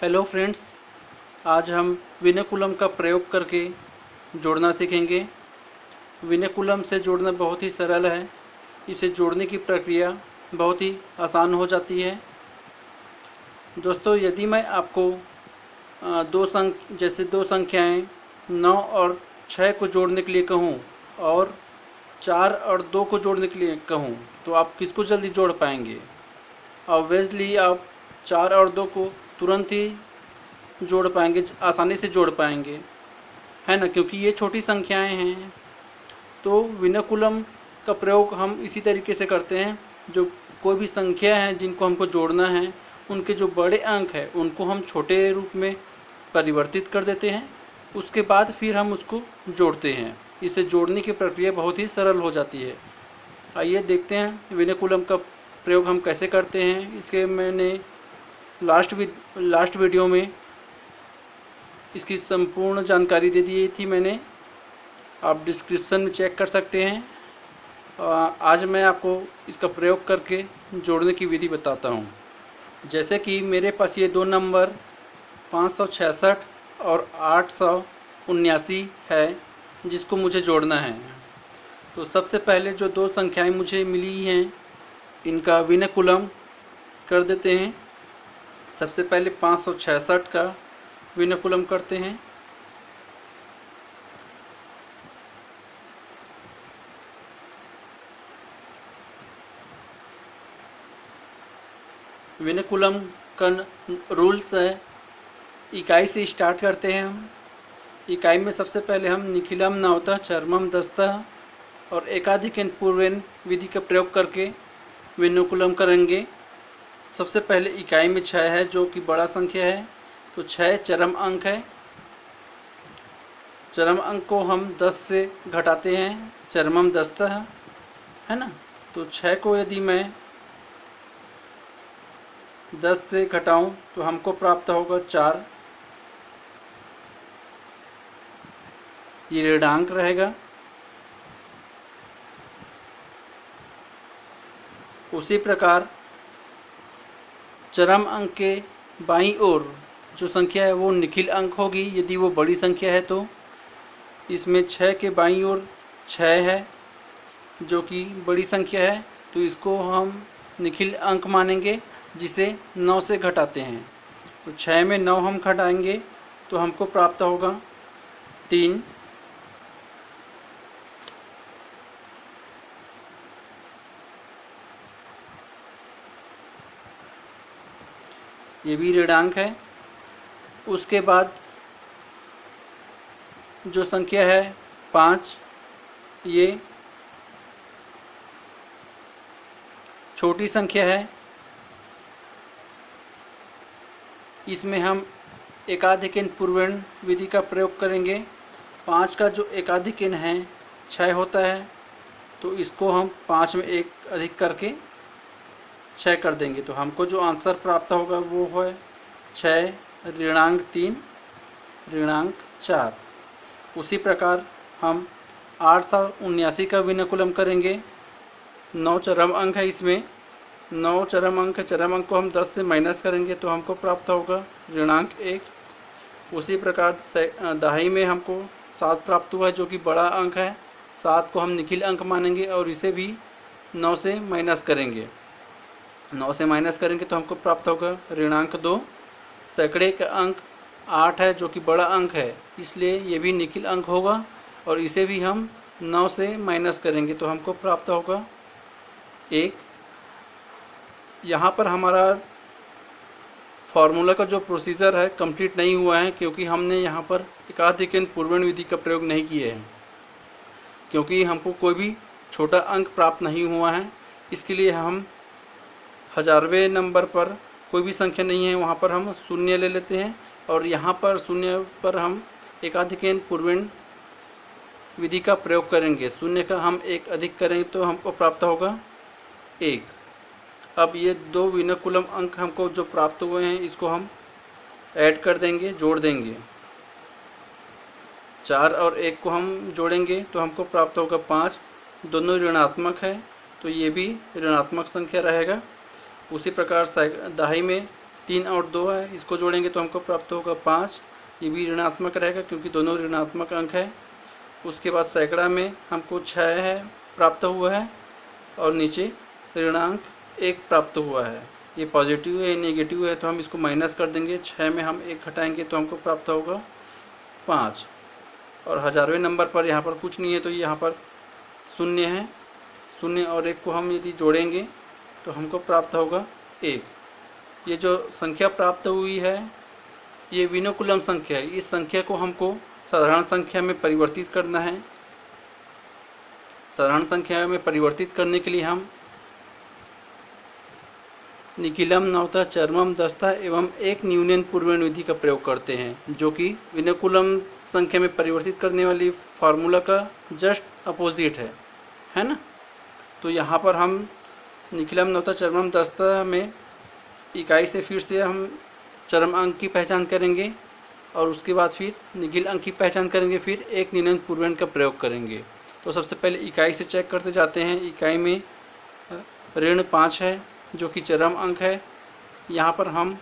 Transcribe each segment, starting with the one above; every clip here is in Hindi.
हेलो फ्रेंड्स, आज हम विनकुलम का प्रयोग करके जोड़ना सीखेंगे। विनकुलम से जोड़ना बहुत ही सरल है। इसे जोड़ने की प्रक्रिया बहुत ही आसान हो जाती है। दोस्तों, यदि मैं आपको दो संख्याएं 9 और 6 को जोड़ने के लिए कहूं और 4 और 2 को जोड़ने के लिए कहूं, तो आप किसको जल्दी जोड़ पाएंगे? ऑब्वियसली आप 4 और 2 को तुरंत ही जोड़ पाएंगे, आसानी से जोड़ पाएंगे, है ना, क्योंकि ये छोटी संख्याएं हैं। तो विनकुलम का प्रयोग हम इसी तरीके से करते हैं। जो कोई भी संख्या है जिनको हमको जोड़ना है, उनके जो बड़े अंक हैं उनको हम छोटे रूप में परिवर्तित कर देते हैं। उसके बाद फिर हम उसको जोड़ते हैं। इसे जोड़ने की प्रक्रिया बहुत ही सरल हो जाती है। आइए देखते हैं विनकुलम का प्रयोग हम कैसे करते हैं। इसके मैंने लास्ट वीडियो में इसकी संपूर्ण जानकारी दे दी थी मैंने, आप डिस्क्रिप्शन में चेक कर सकते हैं। आज मैं आपको इसका प्रयोग करके जोड़ने की विधि बताता हूँ। जैसे कि मेरे पास ये दो नंबर 566 और 879 है, जिसको मुझे जोड़ना है। तो सबसे पहले जो दो संख्याएं मुझे मिली हैं, इनका विनकुलम कर देते हैं। सबसे पहले 566 का विनकुलम करते हैं। विनकुलम का रूल्स है, इकाई से स्टार्ट करते हैं हम। इकाई में सबसे पहले हम निखिलम नवतः चरमम दस्तः और एकाधिक पूर्वेन विधि का प्रयोग करके विनकुलम करेंगे। सबसे पहले इकाई में 6 है, जो कि बड़ा संख्या है, तो 6 चरम अंक है। चरम अंक को हम 10 से घटाते हैं, चरमम दस्तः, है ना। तो 6 को यदि मैं 10 से घटाऊं तो हमको प्राप्त होगा 4। ये ऋणांक रहेगा। उसी प्रकार चरम अंक के बाईं ओर जो संख्या है वो निखिल अंक होगी, यदि वो बड़ी संख्या है तो। इसमें 6 के बाईं ओर 6 है, जो कि बड़ी संख्या है, तो इसको हम निखिल अंक मानेंगे, जिसे 9 से घटाते हैं। तो 6 में 9 हम घटाएंगे तो हमको प्राप्त होगा 3। ये भी ऋणांक है। उसके बाद जो संख्या है 5, ये छोटी संख्या है। इसमें हम एकाधिकन पूर्वण विधि का प्रयोग करेंगे। 5 का जो एकाधिकन है 6 होता है, तो इसको हम 5 में 1 अधिक करके 6 कर देंगे। तो हमको जो आंसर प्राप्त होगा वो है 6 ऋणांक 3 ऋणांक 4। उसी प्रकार हम 879 का विनकुलम करेंगे। 9 चरम अंक है, इसमें 9 चरम अंक है। चरम अंक को हम 10 से माइनस करेंगे तो हमको प्राप्त होगा ऋणांक 1। उसी प्रकार दहाई में हमको 7 प्राप्त हुआ है, जो कि बड़ा अंक है। 7 को हम निखिल अंक मानेंगे और इसे भी 9 से माइनस करेंगे। 9 से माइनस करेंगे तो हमको प्राप्त होगा ऋणांक 2। सैकड़े का अंक 8 है, जो कि बड़ा अंक है, इसलिए ये भी निखिल अंक होगा और इसे भी हम 9 से माइनस करेंगे तो हमको प्राप्त होगा 1। यहाँ पर हमारा फॉर्मूला का जो प्रोसीजर है कंप्लीट नहीं हुआ है, क्योंकि हमने यहाँ पर एकाधिकन पूर्वण विधि का प्रयोग नहीं किए हैं, क्योंकि हमको कोई भी छोटा अंक प्राप्त नहीं हुआ है। इसके लिए हम हजारवें नंबर पर कोई भी संख्या नहीं है, वहाँ पर हम 0 ले लेते हैं और यहाँ पर 0 पर हम एकाधिकन पूर्वण विधि का प्रयोग करेंगे। 0 का हम 1 अधिक करेंगे तो हमको प्राप्त होगा 1। अब ये दो विनकुलम अंक हमको जो प्राप्त हुए हैं, इसको हम ऐड कर देंगे, जोड़ देंगे। 4 और 1 को हम जोड़ेंगे तो हमको प्राप्त होगा 5। दोनों ऋणात्मक है, तो ये भी ऋणात्मक संख्या रहेगा। उसी प्रकार दहाई में 3 और 2 है, इसको जोड़ेंगे तो हमको प्राप्त होगा 5। ये भी ऋणात्मक रहेगा क्योंकि दोनों ऋणात्मक अंक है। उसके बाद सैकड़ा में हमको 6 है प्राप्त हुआ है और नीचे ऋणांक 1 प्राप्त हुआ है। ये पॉजिटिव है, नेगेटिव है, तो हम इसको माइनस कर देंगे। 6 में हम 1 घटाएंगे तो हमको प्राप्त होगा 5। और 1000वें नंबर पर यहाँ पर कुछ नहीं है तो यहाँ पर 0 है। 0 और 1 को हम यदि जोड़ेंगे तो हमको प्राप्त होगा 1। ये जो संख्या प्राप्त हुई है ये विनोकुलम संख्या है। इस संख्या को हमको साधारण संख्या में परिवर्तित करना है। साधारण संख्या में परिवर्तित करने के लिए हम निखिलम, नवता, चरमम, दस्ता एवं एक न्यूनन पूर्वेण विधि का प्रयोग करते हैं, जो कि विनोकुलम संख्या में परिवर्तित करने वाली फार्मूला का जस्ट अपोजिट है ना। तो यहाँ पर हम निखिलम, नवता, चरमम, दस्ता में इकाई से फिर से हम चरम अंक की पहचान करेंगे और उसके बाद फिर निखिल अंक की पहचान करेंगे, फिर एक न्यूनन पूर्वेण का प्रयोग करेंगे। तो सबसे पहले इकाई से चेक करते जाते हैं। इकाई में ऋण 5 है जो कि चरम अंक है। यहाँ पर हम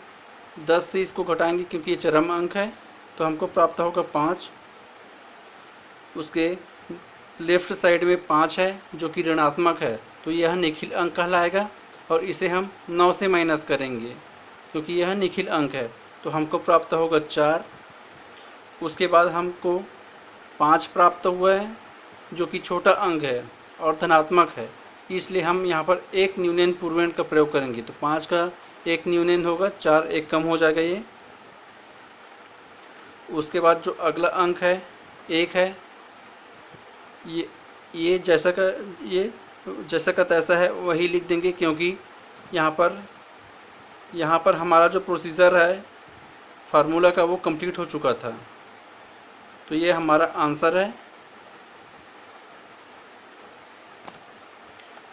10 से इसको घटाएंगे क्योंकि ये चरम अंक है, तो हमको प्राप्त होगा 5। उसके लेफ्ट साइड में 5 है जो कि ऋणात्मक है, तो यह निखिल अंक कहलाएगा और इसे हम 9 से माइनस करेंगे क्योंकि यह निखिल अंक है, तो हमको प्राप्त होगा 4। उसके बाद हमको 5 प्राप्त हुआ है जो कि छोटा अंक है और धनात्मक है, इसलिए हम यहाँ पर एक न्यूनन पूर्वेण का प्रयोग करेंगे। तो 5 का एक न्यूनन होगा, 4 एक कम हो जाएगा ये। उसके बाद जो अगला अंक है 1 है, ये जैसा का तैसा है वही लिख देंगे क्योंकि यहाँ पर हमारा जो प्रोसीजर है फार्मूला का वो कंप्लीट हो चुका था। तो ये हमारा आंसर है।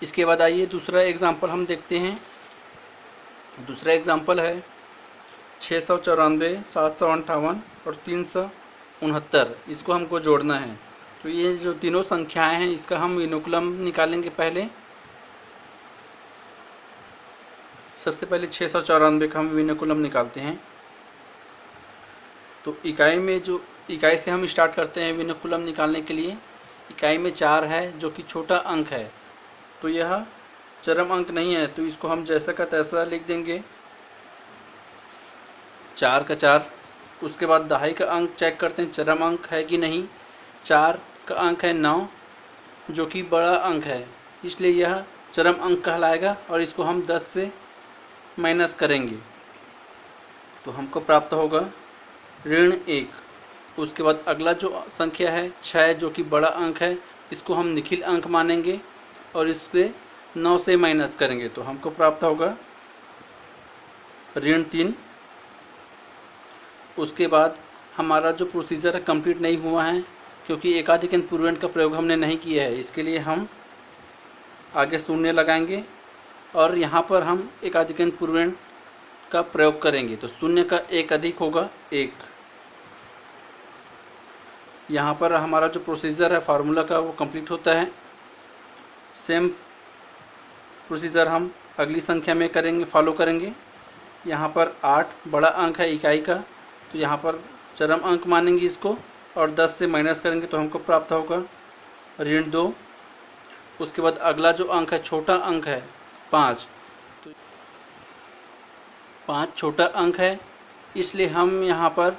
इसके बाद आइए दूसरा एग्जाम्पल हम देखते हैं। दूसरा एग्जाम्पल है 694, 758 और 369। इसको हमको जोड़ना है। तो ये जो तीनों संख्याएं हैं इसका हम विनोकुलम निकालेंगे। पहले सबसे पहले 694 का हम विनोकुलम निकालते हैं। तो इकाई से हम स्टार्ट करते हैं विनोकुलम निकालने के लिए। इकाई में 4 है जो कि छोटा अंक है, तो यह चरम अंक नहीं है, तो इसको हम जैसा का तैसा लिख देंगे, 4 का 4। उसके बाद दहाई का अंक चेक करते हैं चरम अंक है कि नहीं। 4 का अंक है 9 जो कि बड़ा अंक है, इसलिए यह चरम अंक कहलाएगा और इसको हम 10 से माइनस करेंगे तो हमको प्राप्त होगा ऋण 1। उसके बाद अगला जो संख्या है 6 जो कि बड़ा अंक है, इसको हम निखिल अंक मानेंगे और इससे 9 से माइनस करेंगे तो हमको प्राप्त होगा ऋण 3। उसके बाद हमारा जो प्रोसीजर है कंप्लीट नहीं हुआ है क्योंकि एकाधिक पूर्वेण का प्रयोग हमने नहीं किया है। इसके लिए हम आगे शून्य लगाएंगे और यहाँ पर हम एकाधिक पूर्वेण का प्रयोग करेंगे तो शून्य का 1 अधिक होगा 1। यहाँ पर हमारा जो प्रोसीजर है फार्मूला का वो कंप्लीट होता है। सेम प्रोसीजर हम अगली संख्या में फॉलो करेंगे। यहाँ पर 8 बड़ा अंक है इकाई का, तो यहाँ पर चरम अंक मानेंगे इसको और 10 से माइनस करेंगे तो हमको प्राप्त होगा ऋण 2। उसके बाद अगला जो अंक है छोटा अंक है 5, तो 5 छोटा अंक है, इसलिए हम यहाँ पर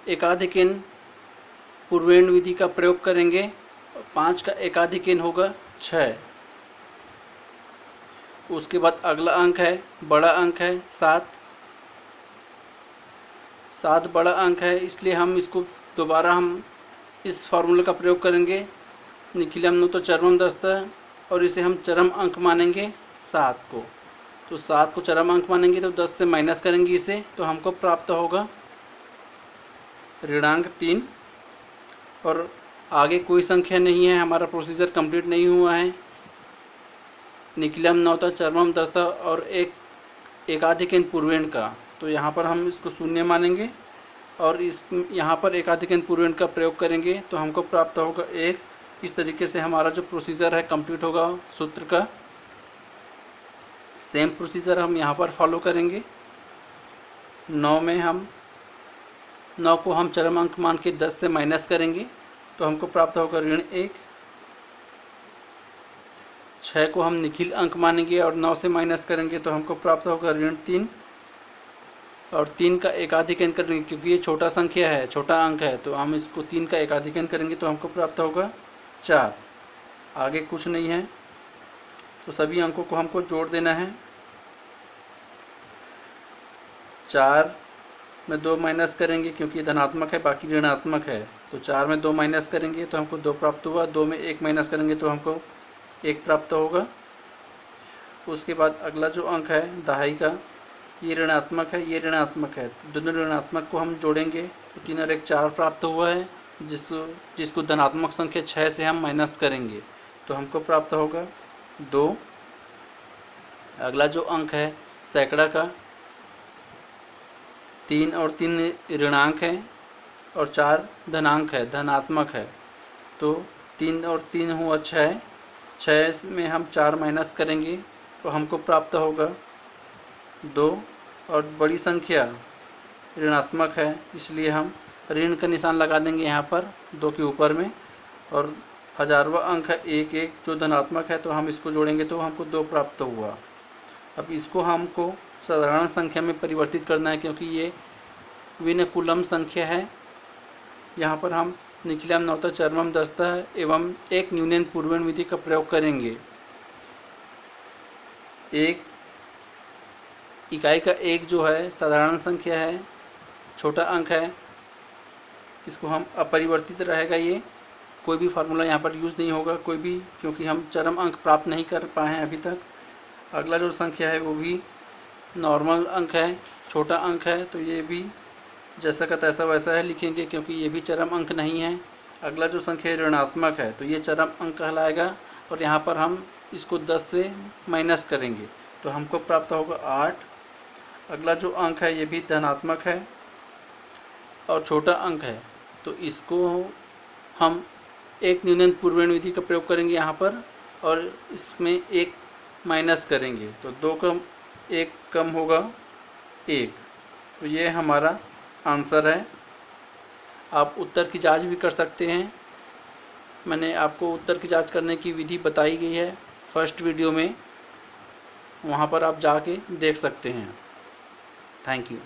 एकाधिक पूर्वेण विधि का प्रयोग करेंगे। 5 का एकाधिक होगा 6। उसके बाद अगला अंक है बड़ा अंक है 7 बड़ा अंक है, इसलिए हम इसको दोबारा हम इस फार्मूले का प्रयोग करेंगे निखिलम, नवता, चरमम, दस्ता और इसे हम चरम अंक मानेंगे 7 को। तो 7 को चरम अंक मानेंगे तो 10 से माइनस करेंगे इसे तो हमको प्राप्त होगा ऋणांक 3। और आगे कोई संख्या नहीं है, हमारा प्रोसीजर कंप्लीट नहीं हुआ है। निखिलम, नवता, चरमम, दस्ता और एक एकाधिक पूर्वेण का, तो यहाँ पर हम इसको शून्य मानेंगे और यहाँ पर एकाधिक पूर्वेण का प्रयोग करेंगे तो हमको प्राप्त होगा 1। इस तरीके से हमारा जो प्रोसीजर है कंप्लीट होगा सूत्र का। सेम प्रोसीजर हम यहाँ पर फॉलो करेंगे। 9 में हम 9 को हम चरम अंक मान के 10 से माइनस करेंगे तो हमको प्राप्त होगा ऋण 1। 6 को हम निखिल अंक मानेंगे और 9 से माइनस करेंगे तो हमको प्राप्त होगा ऋण 3। और 3 का एकाधिक अंक करेंगे क्योंकि ये छोटा संख्या है, छोटा अंक है, तो हम इसको 3 का एकाधिक अंक करेंगे तो हमको प्राप्त होगा 4। आगे कुछ नहीं है, तो सभी अंकों को हमको जोड़ देना है। 4 में 2 माइनस करेंगे क्योंकि धनात्मक है, बाकी ऋणात्मक है, तो 4 में 2 माइनस करेंगे तो हमको 2 प्राप्त हुआ। 2 में 1 माइनस करेंगे तो हमको 1 प्राप्त होगा। उसके बाद अगला जो अंक है दहाई का, ये ऋणात्मक है, ये ऋणात्मक है, दोनों ऋणात्मक को हम जोड़ेंगे तो 3 और 1 4 प्राप्त हुआ है, जिसको धनात्मक संख्या 6 से हम माइनस करेंगे तो हमको प्राप्त होगा 2। अगला जो अंक है सैकड़ा का, 3 और 3 ऋणांक है और 4 धनांक है, धनात्मक है, तो 3 और 3 हुआ 6। 6 में हम 4 माइनस करेंगे तो हमको प्राप्त होगा 2। और बड़ी संख्या ऋणात्मक है इसलिए हम ऋण का निशान लगा देंगे यहाँ पर 2 के ऊपर में। और हजारवा अंक है 1 1 जो धनात्मक है, तो हम इसको जोड़ेंगे तो हमको 2 प्राप्त हुआ। अब इसको हमको साधारण संख्या में परिवर्तित करना है क्योंकि ये विनकुलम संख्या है। यहाँ पर हम निखिलम नवता चरमम दस्ता एवं एक न्यूनन पूर्वण विधि का प्रयोग करेंगे। एक इकाई का 1 जो है साधारण संख्या है, छोटा अंक है, इसको हम अपरिवर्तित रहेगा, ये कोई भी फार्मूला यहाँ पर यूज़ नहीं होगा कोई भी, क्योंकि हम चरम अंक प्राप्त नहीं कर पाए हैं अभी तक। अगला जो संख्या है वो भी नॉर्मल अंक है, छोटा अंक है, तो ये भी जैसा का तैसा वैसा है लिखेंगे क्योंकि ये भी चरम अंक नहीं है। अगला जो संख्या ऋणात्मक है तो ये चरम अंक कहलाएगा और यहाँ पर हम इसको 10 से माइनस करेंगे तो हमको प्राप्त होगा 8। अगला जो अंक है ये भी धनात्मक है और छोटा अंक है, तो इसको हम एक न्यूनन पूर्वण विधि का प्रयोग करेंगे यहाँ पर और इसमें 1 माइनस करेंगे तो 2 कम 1 कम होगा 1। तो ये हमारा आंसर है। आप उत्तर की जांच भी कर सकते हैं, मैंने आपको उत्तर की जांच करने की विधि बताई गई है फर्स्ट वीडियो में, वहाँ पर आप जाके देख सकते हैं। Thank you.